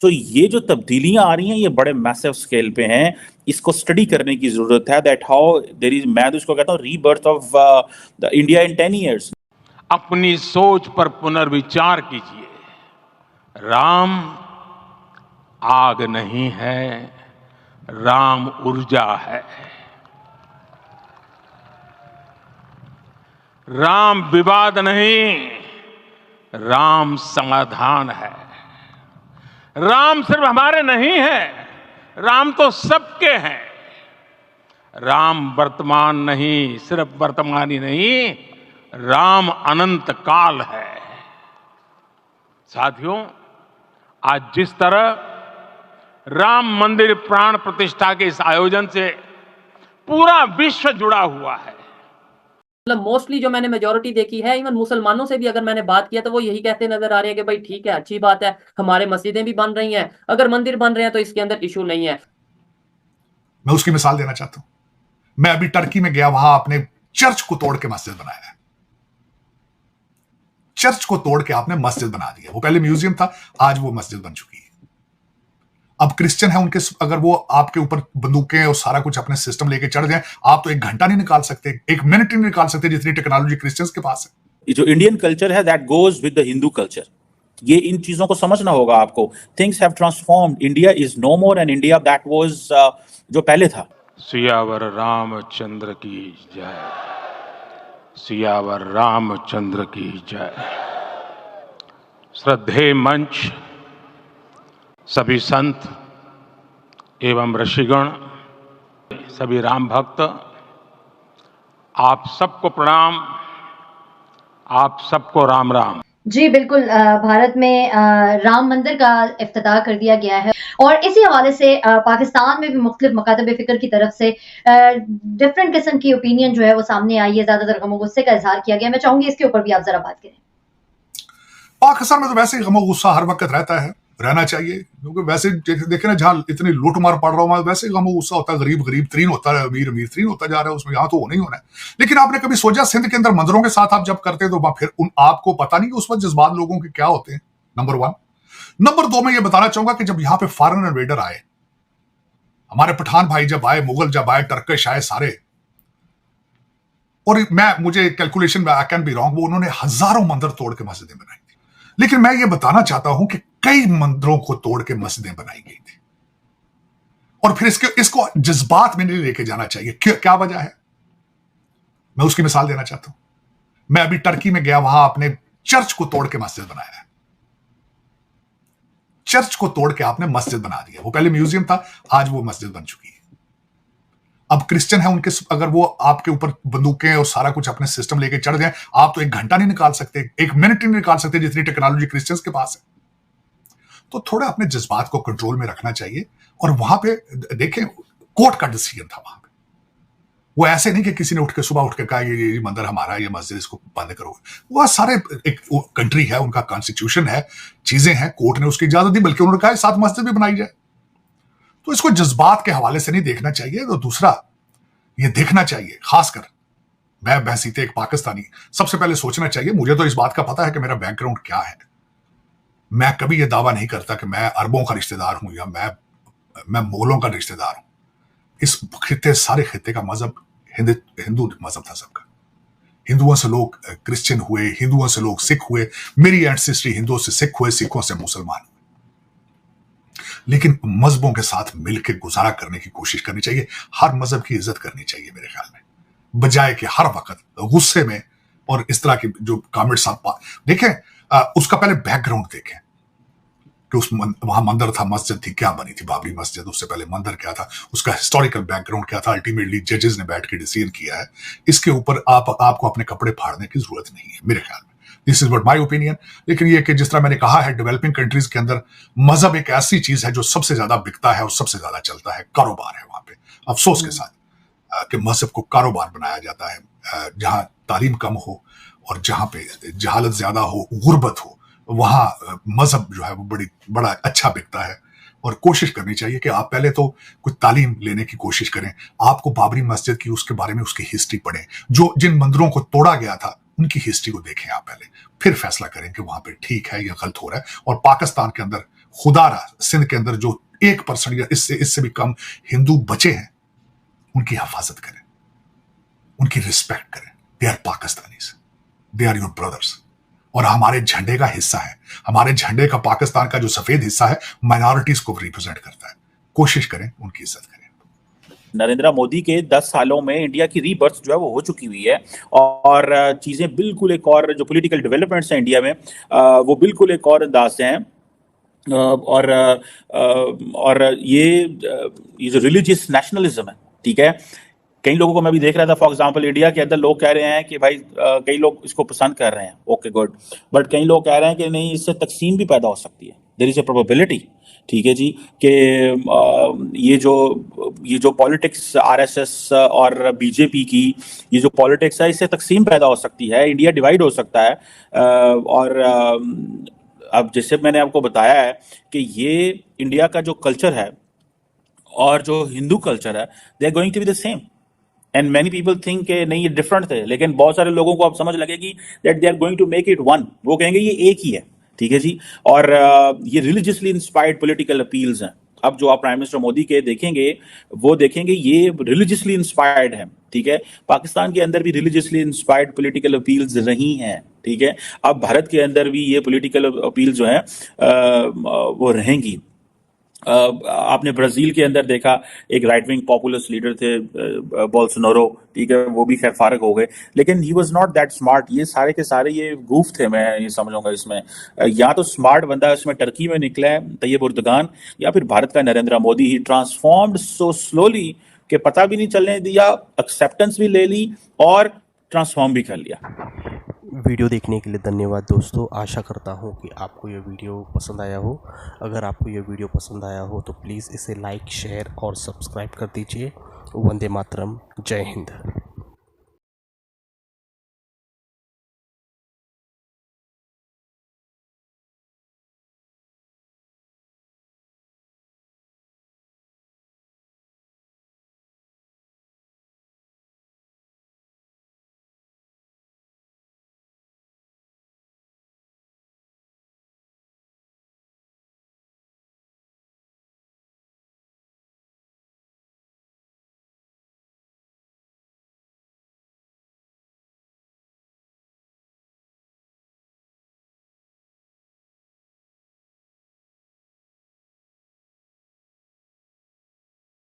तो ये जो तब्दीलियां आ रही हैं ये बड़े मैसिव स्केल पे हैं, इसको स्टडी करने की जरूरत है, दैट हाउ देयर इज, मैं तो इसको कहता हूँ rebirth of the India in 10 years। अपनी सोच पर पुनर्विचार कीजिए। राम आग नहीं है, राम ऊर्जा है। राम विवाद नहीं, राम समाधान है। राम सिर्फ हमारे नहीं है, राम तो सबके हैं। राम वर्तमान नहीं, सिर्फ वर्तमान ही नहीं, राम अनंत काल है। साथियों, आज जिस तरह राम मंदिर प्राण प्रतिष्ठा के इस आयोजन से पूरा विश्व जुड़ा हुआ है, मतलब मोस्टली जो मैंने मेजोरिटी देखी है, इवन मुसलमानों से भी अगर मैंने बात किया तो वो यही कहते नजर आ रहे हैं कि भाई ठीक है, अच्छी बात है, हमारे मस्जिदें भी बन रही हैं, अगर मंदिर बन रहे हैं तो इसके अंदर इशू नहीं है। मैं उसकी मिसाल देना चाहता हूं। मैं अभी टर्की में गया, वहां आपने चर्च को तोड़ के मस्जिद बनाया है। चर्च को तोड़ के आपने मस्जिद बना दिया। वो पहले म्यूजियम था, आज वो मस्जिद बन चुकी है। अब क्रिश्चियन है, उनके अगर वो आपके ऊपर बंदूकें और सारा कुछ अपने सिस्टम लेके चढ़ जाए, आप तो 1 घंटा नहीं निकाल सकते, 1 मिनट नहीं निकाल सकते जितनी टेक्नोलॉजी क्रिश्चियंस के पास है। जो इंडियन कल्चर है that goes with the Hindu culture, ये इन चीजों को समझना होगा आपको। Things have transformed, India is no more an India that was जो पहले था। सियावर रामचंद्र की जय, सियावर रामचंद्र की जय। श्रद्धेय मंच, सभी संत एवं ऋषिगण, सभी राम भक्त, आप सबको प्रणाम, आप सबको राम राम। जी बिल्कुल, भारत में राम मंदिर का इफ्तिताह कर दिया गया है और इसी हवाले से पाकिस्तान में भी मुख्तलिफ मकातब फिक्र की तरफ से डिफरेंट किस्म की ओपिनियन जो है वो सामने आई है, ज्यादातर गमो गुस्से का इजहार किया गया। मैं चाहूंगी इसके ऊपर भी आप जरा बात करें। पाकिस्तान में तो वैसे ही गमो गुस्सा हर वक्त रहता है, रहना चाहिए, क्योंकि वैसे देखे ना जहां इतनी लूटमार पड़ रहा हूं, वैसे गमो गुस्सा होता है, गरीब गरीब तरीन होता है, अमीर अमीर तरीन होता जा रहा है, उसमें यहां तो होना ही होना है। लेकिन आपने कभी सोचा सिंध के अंदर मंदिरों के साथ आप जब करते हैं तो फिर आपको पता नहीं कि उस वक्त जज्बात लोगों के क्या होते हैं, नंबर 1। नंबर 2 में यह बताना चाहूंगा कि जब यहां पे फॉरेन इन्वेडर आए, हमारे पठान भाई जब आए, मुगल जब आए, टर्किश आए सारे, और मुझे कैलकुलेशन में आई कैन बी रॉन्ग, वो उन्होंने हजारों मंदिर तोड़ के मस्जिदें बनाई थी। लेकिन मैं ये बताना चाहता हूं कि कई मंदिरों को तोड़ के मस्जिदें बनाई गई थी, और फिर इसको जज्बात में नहीं लेके जाना चाहिए। क्या वजह है, मैं उसकी मिसाल देना चाहता हूं। मैं अभी टर्की में गया, वहां आपने चर्च को तोड़ के मस्जिद बनाया है। चर्च को तोड़ के आपने मस्जिद बना दिया। वो पहले म्यूजियम था, आज वो मस्जिद बन चुकी है। अब क्रिश्चियन है, उनके अगर वो आपके ऊपर बंदूकें और सारा कुछ अपने सिस्टम लेके चढ़ जाए, आप तो 1 घंटा नहीं निकाल सकते, 1 मिनट नहीं निकाल सकते जितनी टेक्नोलॉजी क्रिश्चियंस के पास है। तो थोड़ा अपने जज्बात को कंट्रोल में रखना चाहिए। और वहां पे देखें, कोर्ट का डिसीजन था वहां पे, वो ऐसे नहीं कि किसी ने उठ के सुबह उठ के कहा ये मंदिर हमारा, ये मस्जिद इसको बंद करो। वो सारे एक कंट्री है, उनका कॉन्स्टिट्यूशन है, चीजें हैं, कोर्ट ने उसकी इजाजत दी, बल्कि उन्होंने कहा साथ मस्जिद भी बनाई जाए। तो इसको जज्बात के हवाले से नहीं देखना चाहिए। तो दूसरा ये देखना चाहिए, खासकर मैं बहसीते एक पाकिस्तानी, सबसे पहले सोचना चाहिए, मुझे तो इस बात का पता है कि मेरा बैकग्राउंड क्या है। मैं कभी यह दावा नहीं करता कि मैं अरबों का रिश्तेदार हूं या मैं मुगलों का रिश्तेदार हूं। इस खित्ते, सारे खित्ते का मजहब हिंदू मजहब था सबका। हिंदुओं से लोग क्रिश्चियन हुए, हिंदुओं से लोग सिख हुए, मेरी एंसेस्ट्री हिंदुओं से सिख हुए, सिखों से मुसलमान हुए। लेकिन मजहबों के साथ मिलकर गुजारा करने की कोशिश करनी चाहिए, हर मजहब की इज्जत करनी चाहिए मेरे ख्याल में, बजाय कि हर वक्त गुस्से में और इस तरह की जो कमेंट्स आप देखें। उसका पहले बैकग्राउंड देखें कि वहां मंदिर था, मस्जिद थी, क्या बनी थी बाबरी मस्जिद, उससे पहले मंदिर क्या था, उसका हिस्टोरिकल बैकग्राउंड क्या था। अल्टीमेटली जजेस ने बैठ के डिसीजन किया है। इसके ऊपर आपको अपने कपड़े फाड़ने की जरूरत नहीं है मेरे ख्याल में। This is what my opinion. लेकिन ये कि जिस तरह मैंने कहा है, डेवलपिंग कंट्रीज के अंदर मजहब एक ऐसी चीज है जो सबसे ज्यादा बिकता है और सबसे ज्यादा चलता है, कारोबार है वहां पे। अफसोस के साथ कि मजहब को कारोबार बनाया जाता है। जहां तालीम कम हो और जहां पे जहालत ज्यादा हो, गुर्बत हो, वहां मजहब जो है वो बड़ा अच्छा बिकता है। और कोशिश करनी चाहिए कि आप पहले तो कुछ तालीम लेने की कोशिश करें। आपको बाबरी मस्जिद की, उसके बारे में उसकी हिस्ट्री पढ़ें, जो जिन मंदिरों को तोड़ा गया था उनकी हिस्ट्री को देखें आप पहले, फिर फैसला करें कि वहां पे ठीक है या गलत हो रहा है। और पाकिस्तान के अंदर खुदारा सिंध के अंदर जो 1% या इससे भी कम हिंदू बचे हैं, उनकी हिफाजत करें, उनकी रिस्पेक्ट करें। They are Pakistanis, they are your brothers, और हमारे झंडे का हिस्सा है। हमारे झंडे का पाकिस्तान का जो सफेद हिस्सा है माइनॉरिटीज को रिप्रेजेंट करता है। कोशिश करें उनकी इज्जत करें। नरेंद्र मोदी के 10 सालों में इंडिया की रीबर्थ जो है वो हो चुकी हुई है, और चीजें बिल्कुल एक और, जो पॉलिटिकल डेवलपमेंट्स हैं इंडिया में, वो बिल्कुल एक और अंदाज से हैं। और ये जो रिलीजियस नेशनलिज्म है, ठीक है, कई लोगों को मैं भी देख रहा था, फॉर एग्जांपल इंडिया के अंदर लोग कह रहे हैं कि भाई कई लोग इसको पसंद कर रहे हैं, ओके गुड, बट कई लोग कह रहे हैं कि नहीं, इससे तकसीम भी पैदा हो सकती है, देयर इज अ प्रोबेबिलिटी, ठीक है जी, कि ये जो पॉलिटिक्स आरएसएस और बीजेपी की ये जो पॉलिटिक्स है, इससे तकसीम पैदा हो सकती है, इंडिया डिवाइड हो सकता है। और अब जैसे मैंने आपको बताया है कि ये इंडिया का जो कल्चर है और जो हिंदू कल्चर है, they are going to be the same, and many people think कि नहीं ये डिफरेंट थे, लेकिन बहुत सारे लोगों को अब समझ लगेगी that they are going to make it one, वो कहेंगे ये एक ही है, ठीक है जी। और ये रिलीजियसली इंस्पायर्ड पॉलिटिकल अपील्स हैं। अब जो आप प्राइम मिनिस्टर मोदी के देखेंगे, वो देखेंगे ये रिलीजियसली इंस्पायर्ड है, ठीक है। पाकिस्तान के अंदर भी रिलीजियसली इंस्पायर्ड पॉलिटिकल अपील्स रही हैं, ठीक है। अब भारत के अंदर भी ये पॉलिटिकल अपील जो है वो रहेंगी। आपने ब्राजील के अंदर देखा, एक राइट विंग पॉपुलिस्ट लीडर थे बोल्सोनारो, ठीक है, वो भी खैर फारग हो गए, लेकिन he was not that smart. ये सारे के सारे ये गूफ थे, मैं ये समझूंगा इसमें। या तो स्मार्ट बंदा इसमें टर्की में निकला है तैयब उर्दगान, या फिर भारत का नरेंद्र मोदी। ही ट्रांसफॉर्म्ड सो स्लोली कि पता भी नहीं चलने दिया, एक्सेप्टेंस भी ले ली और ट्रांसफॉर्म भी कर लिया। वीडियो देखने के लिए धन्यवाद दोस्तों। आशा करता हूँ कि आपको ये वीडियो पसंद आया हो। अगर आपको ये वीडियो पसंद आया हो तो प्लीज़ इसे लाइक, शेयर और सब्सक्राइब कर दीजिए। वंदे मातरम। जय हिंद।